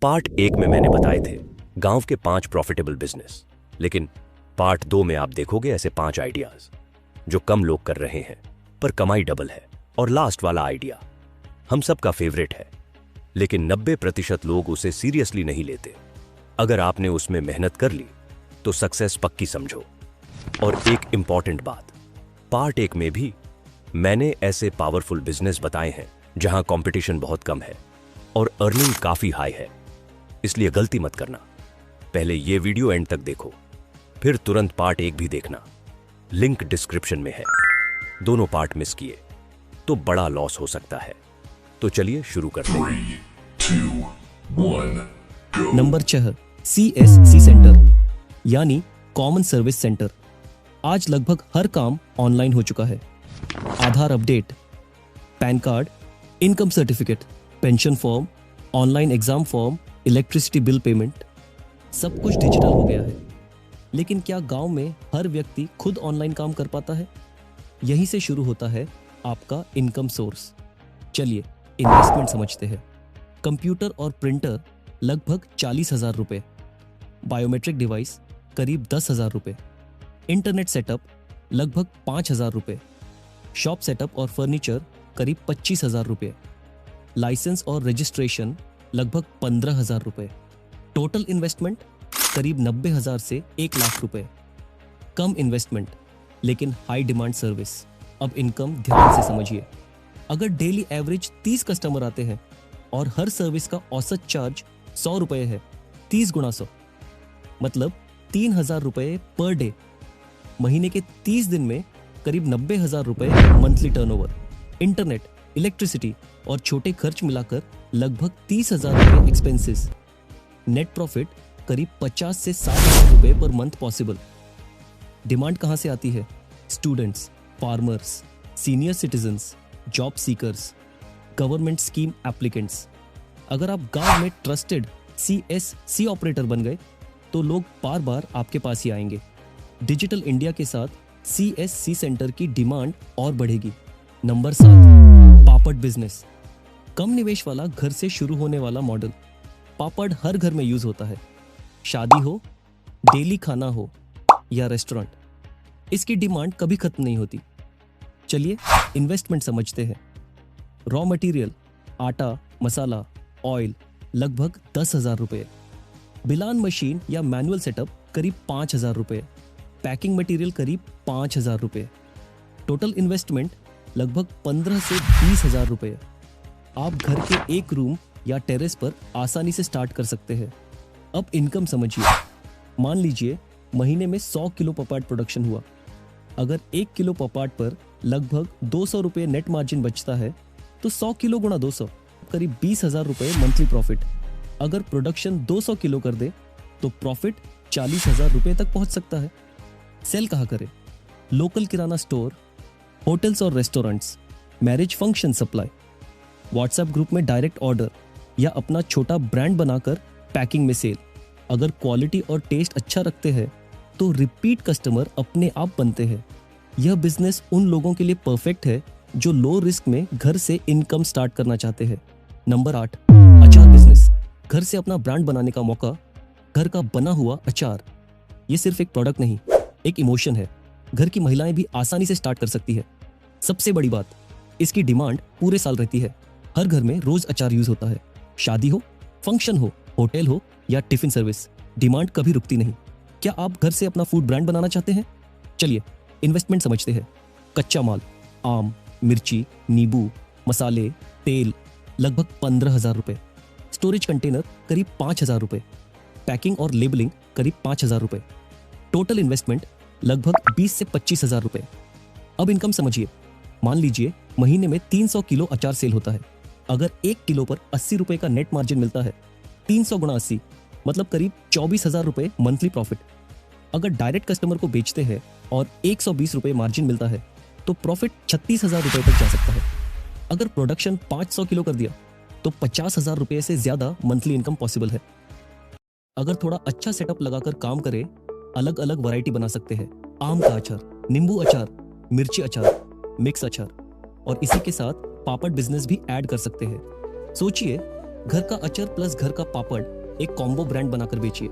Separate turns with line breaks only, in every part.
Part 1 में मैंने बताए थे गांव के 5 प्रॉफिटेबल बिजनेस, लेकिन पार्ट 2 में आप देखोगे ऐसे 5 आइडियाज जो कम लोग कर रहे हैं पर कमाई डबल है। और लास्ट वाला आइडिया हम सबका फेवरेट है, लेकिन 90% लोग उसे सीरियसली नहीं लेते। अगर आपने उसमें मेहनत कर ली तो सक्सेस पक्की समझो। और एक इंपॉर्टेंट बात, पार्ट 1 में भी मैंने ऐसे पावरफुल बिजनेस बताए हैं जहां कंपटीशन बहुत कम है और अर्निंग काफी हाई है, इसलिए गलती मत करना। पहले ये वीडियो एंड तक देखो, फिर तुरंत पार्ट 1 भी देखना, लिंक डिस्क्रिप्शन में है। दोनों पार्ट मिस किए तो बड़ा लॉस हो सकता है। तो चलिए शुरू करते हैं।
3, 2, 1, go.
नंबर 6, CSC सेंटर यानी कॉमन सर्विस सेंटर। आज लगभग हर काम ऑनलाइन हो चुका है। Aadhaar update, PAN card, income certificate, pension form, online exam form, electricity bill payment, सब कुछ डिजिटल हो गया है। लेकिन क्या गांव में हर व्यक्ति खुद ऑनलाइन काम कर पाता है? यहीं से शुरू होता है आपका इनकम सोर्स। चलिए इन्वेस्टमेंट समझते हैं। कंप्यूटर और प्रिंटर लगभग 40,000 रुपये, बायोमेट्रिक डिवाइस करीब 10,000 रुपये, इंटरनेट सेटअप लगभग 5,000 रुपये, शॉप सेटअप और फर्नीचर करीब 25,000 रुपये, लाइसेंस और रजिस्ट्रेशन लगभग 15,000 रुपये, टोटल इन्वेस्टमेंट करीब 90,000 से 1 लाख रुपए। कम इन्वेस्टमेंट लेकिन हाई डिमांड सर्विस। अब इनकम ध्यान से समझिए। अगर डेली एवरेज 30 कस्टमर आते हैं और हर सर्विस का औसत चार्ज 100 रुपये है, 30 गुणा 100 मतलब 3,000 रुपये पर डे। महीने के 30 दिन में करीब 90,000 रुपये मंथली टर्नओवर। इंटरनेट, इलेक्ट्रिसिटी और छोटे खर्च मिलाकर लगभग 30,000 रुपये एक्सपेंसेस। नेट प्रॉफिट करीब 50 से 60,000 रुपये पर मंथ पॉसिबल। डिमांड कहाँ से आती है? Students, farmers, senior citizens, job seekers, government scheme applicants. अगर आप गांव में ट्रस्टेड CSC ऑपरेटर बन गए तो लोग बार बार आपके पास ही आएंगे। डिजिटल इंडिया के साथ CSC सेंटर की डिमांड और बढ़ेगी। नंबर 7, पापड़ बिजनेस। कम निवेश वाला घर से शुरू होने वाला मॉडल। पापड़ हर घर में यूज होता है, शादी हो, डेली खाना हो या रेस्टोरेंट, इसकी डिमांड कभी खत्म नहीं होती। चलिए इन्वेस्टमेंट समझते हैं। रॉ मटेरियल, आटा, मसाला, ऑयल लगभग 10,000 रुपये, बिलान मशीन या मैनुअल सेटअप करीब 5,000 रुपये, पैकिंग मटेरियल करीब 5,000 रुपये। टोटल इन्वेस्टमेंट लगभग 15 से 20,000 रुपये। आप घर के एक रूम या टेरेस पर आसानी से स्टार्ट कर सकते हैं। अब इनकम समझिए। मान लीजिए महीने में 100 किलो पपाट प्रोडक्शन हुआ। अगर 1 किलो पपाट पर लगभग 200 रुपये नेट मार्जिन बचता है तो 100 किलो गुणा 200 करीब 20,000 रुपये मंथली प्रॉफिट। अगर प्रोडक्शन 200 किलो कर दे तो प्रॉफिट 40,000 रुपये तक पहुंच सकता है। सेल कहाँ करें? लोकल किराना स्टोर, होटल्स और restaurants, marriage function supply, WhatsApp group में डायरेक्ट ऑर्डर या अपना छोटा ब्रांड बनाकर पैकिंग में सेल। अगर क्वालिटी और टेस्ट अच्छा रखते हैं तो रिपीट कस्टमर अपने आप बनते हैं। यह बिजनेस उन लोगों के लिए परफेक्ट है जो लो रिस्क में घर से इनकम स्टार्ट करना चाहते हैं। नंबर 8, अचार बिजनेस। घर से अपना ब्रांड बनाने का मौका। घर का बना हुआ अचार, ये सिर्फ एक प्रोडक्ट नहीं, एक इमोशन है। घर की महिलाएं भी आसानी से स्टार्ट कर सकती है। सबसे बड़ी बात, इसकी डिमांड पूरे साल रहती है। हर घर में रोज अचार यूज होता है। शादी हो, फंक्शन हो, होटल हो या टिफिन सर्विस, डिमांड कभी रुकती नहीं। क्या आप घर से अपना फूड ब्रांड बनाना चाहते हैं? चलिए इन्वेस्टमेंट समझते हैं। कच्चा माल, आम, मिर्ची, नींबू, मसाले, तेल लगभग 15,000 रुपये, स्टोरेज कंटेनर करीब 5,000 रुपये, पैकिंग और लेबलिंग करीब 5,000 रुपये। टोटल इन्वेस्टमेंट लगभग 20 से 25,000 रुपये। अब इनकम समझिए। मान लीजिए महीने में 300 किलो अचार सेल होता है। अगर 1 किलो पर 80 रुपये का नेट मार्जिन मिलता है, 300 गुणा 80 मतलब करीब 24,000 रुपये मंथली प्रॉफिट। अगर डायरेक्ट कस्टमर को बेचते हैं और 120 रुपये मार्जिन मिलता है तो प्रॉफिट 36,000 रुपये तक जा सकता है। अगर प्रोडक्शन 500 किलो कर दिया तो 50,000 रुपये से ज्यादा मंथली इनकम पॉसिबल है। अगर थोड़ा अच्छा सेटअप लगाकर काम करें, अलग अलग वैरायटी बना सकते हैं। आम का अचार, नींबू अचार, मिर्ची अचार, मिक्स अचार और इसी के साथ पापड़ बिजनेस भी ऐड कर सकते हैं। सोचिए घर का अचार प्लस घर का पापड़ एक कॉम्बो ब्रांड बनाकर बेचिए।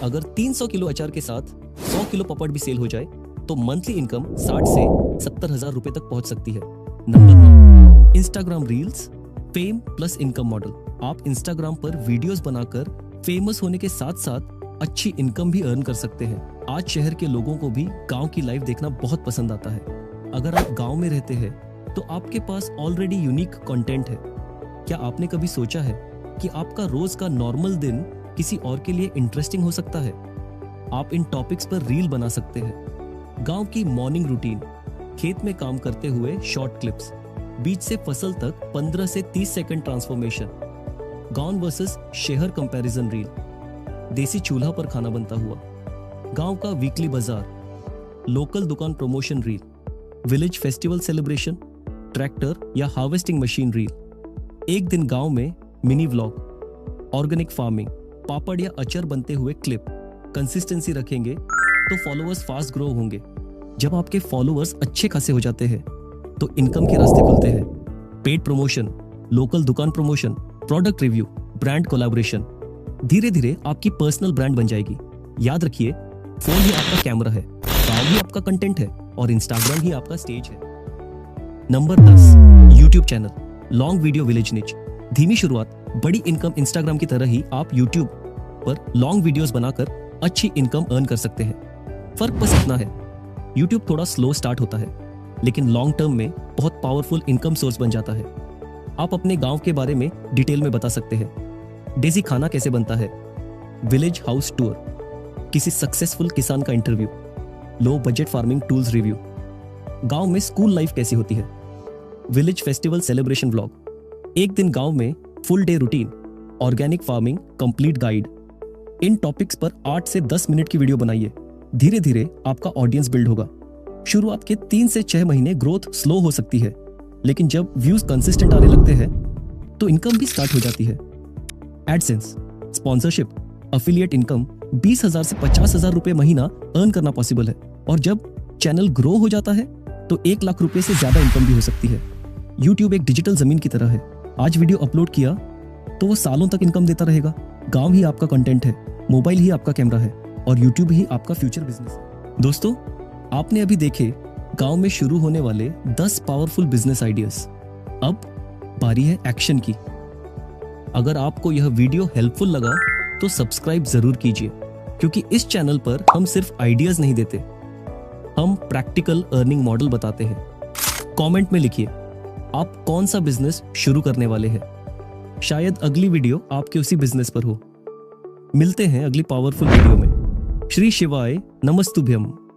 अगर 300 किलो अचार के साथ 100 किलो पापड़ भी सेल हो जाए तो मंथली इनकम 60 से 70 हजार रुपए तक पहुंच सकती है। Number 9, Instagram reels fame plus income model. आप इंस्टाग्राम पर वीडियोस बनाकर फेमस होने के साथ साथ अच्छी इनकम भी अर्न कर सकते हैं। आज शहर के लोगों को भी गांव की लाइफ देखना बहुत पसंद आता है। अगर आप गांव में रहते हैं तो आपके पास ऑलरेडी यूनिक कंटेंट है। क्या आपने कभी सोचा है कि आपका रोज का नॉर्मल दिन किसी और के लिए इंटरेस्टिंग हो सकता है? आप इन टॉपिक्स पर रील बना सकते हैं। गांव की मॉर्निंग रूटीन, खेत में काम करते हुए शॉर्ट क्लिप्स, बीज से फसल तक 15 से 30 सेकंड ट्रांसफॉर्मेशन, गांव वर्सेस शहर कंपैरिजन रील, देसी चूल्हा पर खाना बनता हुआ, गांव का वीकली बाजार, लोकल दुकान promotion reel, village festival celebration, tractor या हार्वेस्टिंग मशीन रील, एक दिन गांव में मिनी व्लॉग, ऑर्गेनिक फार्मिंग, पापड़ या अचार बनते हुए क्लिप। कंसिस्टेंसी रखेंगे तो फॉलोअर्स फास्ट ग्रो होंगे। जब आपके फॉलोअर्स अच्छे खासे हो जाते हैं तो इनकम के रास्ते खुलते हैं। पेड प्रमोशन, लोकल दुकान promotion, product review, brand collaboration, धीरे धीरे आपकी पर्सनल ब्रांड बन जाएगी। याद रखिए, फोन ही आपका कैमरा है, गांव ही आपका कंटेंट है और इंस्टाग्राम ही आपका स्टेज है। Number 10, YouTube channel, long video village निच। धीमी शुरुआत, बड़ी इनकम। इंस्टाग्राम की तरह ही आप यूट्यूब पर लॉन्ग वीडियोस बनाकर अच्छी इनकम अर्न कर सकते हैं। फर्क बस इतना है, यूट्यूब थोड़ा स्लो स्टार्ट होता है लेकिन लॉन्ग टर्म में बहुत पावरफुल इनकम सोर्स बन जाता है। आप अपने गांव के बारे में डिटेल में बता सकते हैं। देसी खाना कैसे बनता है, विलेज हाउस टूर, किसी सक्सेसफुल किसान का interview, low budget farming tools review, गांव में स्कूल लाइफ कैसी होती है, विलेज फेस्टिवल सेलिब्रेशन व्लॉग, एक दिन गांव में full day routine, organic farming complete guide. इन टॉपिक्स पर 8 से 10 मिनट की वीडियो बनाइए। धीरे धीरे आपका ऑडियंस बिल्ड होगा। शुरुआत के 3 से 6 महीने ग्रोथ स्लो हो सकती है लेकिन जब व्यूज कंसिस्टेंट आने लगते हैं तो इनकम भी स्टार्ट हो जाती है। एडसेंस, स्पॉन्सरशिप, अफिलिएट इनकम 20,000 से 50,000 रुपए महीना अर्न करना पॉसिबल है और जब चैनल ग्रो हो जाता है तो 1 लाख रुपए से ज्यादा इनकम भी हो सकती है। यूट्यूब एक डिजिटल जमीन की तरह है। आज वीडियो अपलोड किया तो वो सालों तक इनकम देता रहेगा। गांव ही आपका कंटेंट है, मोबाइल ही आपका कैमरा है और यूट्यूब ही आपका फ्यूचर बिजनेस है। दोस्तों, आपने अभी देखे गांव में शुरू होने वाले 10 पावरफुल बिजनेस आइडियाज। अब बारी है एक्शन की। अगर आपको यह वीडियो हेल्पफुल लगा तो सब्सक्राइब जरूर कीजिए क्योंकि इस चैनल पर हम सिर्फ आइडियाज नहीं देते, हम प्रैक्टिकल अर्निंग मॉडल बताते हैं। कमेंट में लिखिए आप कौन सा बिजनेस शुरू करने वाले हैं। शायद अगली वीडियो आपके उसी बिजनेस पर हो। मिलते हैं अगली पावरफुल वीडियो में। श्री शिवाय नमस्तुभ्यम।